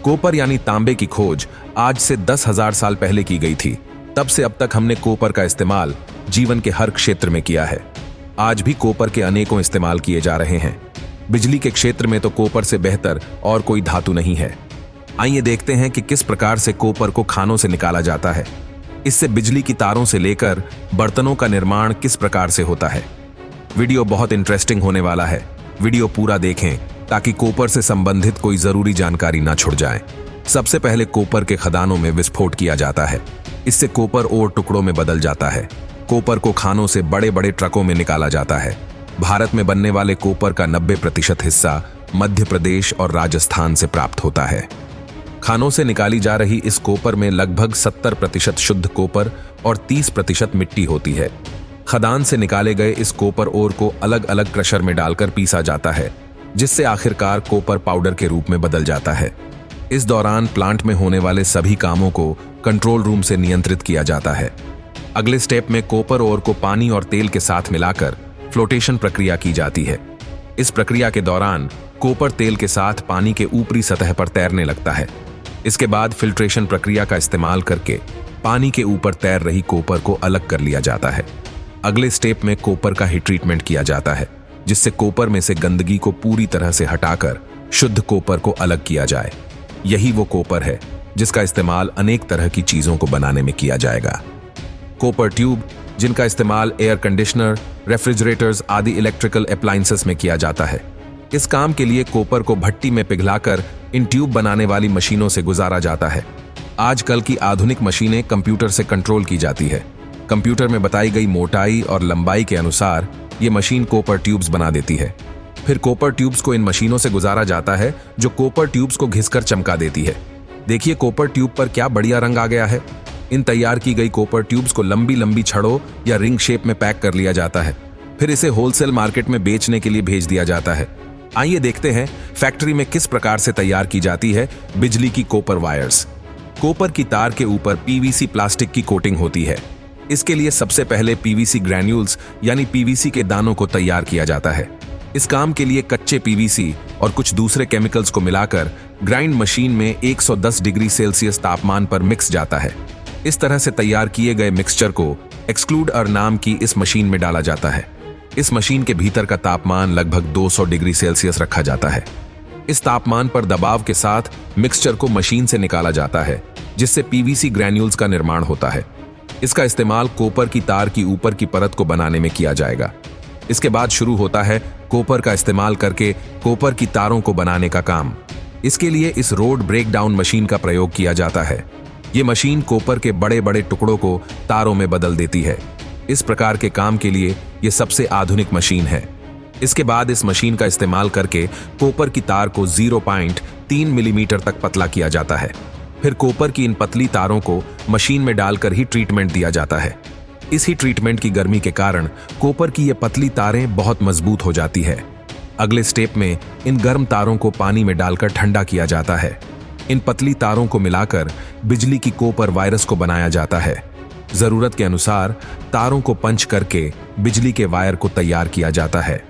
Copper यानी तांबे की खोज आज से 10,000 साल पहले की गई थी। तब से अब तक हमने कॉपर का इस्तेमाल जीवन के हर क्षेत्र में किया है। आज भी कॉपर के अनेकों इस्तेमाल किए जा रहे हैं। बिजली के क्षेत्र में तो कॉपर से बेहतर और कोई धातु नहीं है। आइए देखते हैं कि किस प्रकार से कॉपर को खानों से निकाला जाता है। इससे बिजली की तारों से लेकर बर्तनों का निर्माण किस प्रकार से होता है। वीडियो बहुत इंटरेस्टिंग होने वाला है। वीडियो पूरा देखें ताकि कॉपर से संबंधित कोई जरूरी जानकारी ना छूट जाए। सबसे पहले कॉपर के खदानों में विस्फोट किया जाता है। इससे कॉपर और टुकड़ों में बदल जाता है। कॉपर को खानों से बड़े बड़े ट्रकों में निकाला जाता है। भारत में बनने वाले कॉपर का 90% हिस्सा मध्य प्रदेश और राजस्थान से प्राप्त होता है। खानों से निकाली जा रही इस कॉपर में लगभग 70% शुद्ध कॉपर और 30% मिट्टी होती है। खदान से निकाले गए इस कॉपर ओर को अलग अलग क्रशर में डालकर पीसा जाता है, जिससे आखिरकार कॉपर पाउडर के रूप में बदल जाता है। इस दौरान प्लांट में होने वाले सभी कामों को कंट्रोल रूम से नियंत्रित किया जाता है। अगले स्टेप में कॉपर ओर को पानी और तेल के साथ मिलाकर फ्लोटेशन प्रक्रिया की जाती है। इस प्रक्रिया के दौरान कॉपर तेल के साथ पानी के ऊपरी सतह पर तैरने लगता है। इसके बाद फिल्ट्रेशन प्रक्रिया का इस्तेमाल करके पानी के ऊपर तैर रही कॉपर को अलग कर लिया जाता है। अगले स्टेप में कॉपर का हीट ट्रीटमेंट किया जाता है, जिससे कॉपर में से गंदगी को पूरी तरह से हटाकर शुद्ध कॉपर को अलग किया जाए। यही वो कॉपर है जिसका इस्तेमाल अनेक तरह की चीजों को बनाने में किया जाएगा। कॉपर ट्यूब, जिनका इस्तेमाल एयर कंडीशनर, रेफ्रिजरेटर्स आदि इलेक्ट्रिकल अप्लायंसेस में किया जाता है। इस काम के लिए कॉपर को भट्टी में पिघलाकर इन ट्यूब बनाने वाली मशीनों से गुजारा जाता है। आजकल की आधुनिक मशीनें कंप्यूटर से कंट्रोल की जाती है। कंप्यूटर में बताई गई मोटाई और लंबाई के अनुसार ये मशीन कॉपर ट्यूब्स बना देती है। फिर कॉपर ट्यूब्स को इन मशीनों से गुजारा जाता है, जो कॉपर ट्यूब्स को घिसकर चमका देती है। देखिए कॉपर ट्यूब पर क्या बढ़िया रंग आ गया है। इन तैयार की गई कॉपर ट्यूब्स को लंबी लंबी छड़ों या रिंग शेप में पैक कर लिया जाता है। फिर इसे होलसेल मार्केट में बेचने के लिए भेज दिया जाता है। आइए देखते हैं फैक्ट्री में किस प्रकार से तैयार की जाती है बिजली की कॉपर वायर्स। कॉपर की तार के ऊपर पीवीसी प्लास्टिक की कोटिंग होती है। इसके लिए सबसे पहले पीवीसी ग्रैन्यूल्स यानी पीवीसी के दानों को तैयार किया जाता है। इस काम के लिए कच्चे पीवीसी और कुछ दूसरे केमिकल्स को मिलाकर ग्राइंड मशीन में 110 डिग्री सेल्सियस तापमान पर मिक्स जाता है। इस तरह से तैयार किए गए मिक्सचर को एक्सक्लूडर नाम की इस मशीन में डाला जाता है। इस मशीन के भीतर का तापमान लगभग 200 डिग्री सेल्सियस रखा जाता है। इस तापमान पर दबाव के साथ मिक्सचर को मशीन से निकाला जाता है, जिससे पीवीसी ग्रैन्यूल्स का निर्माण होता है। इसका इस्तेमाल कॉपर की तार की ऊपर की परत को बनाने में किया जाएगा। इसके बाद शुरू होता है कॉपर का इस्तेमाल करके कॉपर की तारों को बनाने का काम। इसके लिए इस रोड ब्रेकडाउन मशीन का प्रयोग किया जाता है। ये मशीन कॉपर के बड़े बड़े टुकड़ों को तारों में बदल देती है। इस प्रकार के काम के लिए ये सबसे आधुनिक मशीन है। इसके बाद इस मशीन का इस्तेमाल करके कॉपर की तार को 0.3 मिलीमीटर तक पतला किया जाता है। फिर कॉपर की इन पतली तारों को मशीन में डालकर ही ट्रीटमेंट दिया जाता है। इस ही ट्रीटमेंट की गर्मी के कारण कॉपर की ये पतली तारें बहुत मजबूत हो जाती है। अगले स्टेप में इन गर्म तारों को पानी में डालकर ठंडा किया जाता है। इन पतली तारों को मिलाकर बिजली की कॉपर वायर्स को बनाया जाता है। जरूरत के अनुसार तारों को पंच करके बिजली के वायर को तैयार किया जाता है।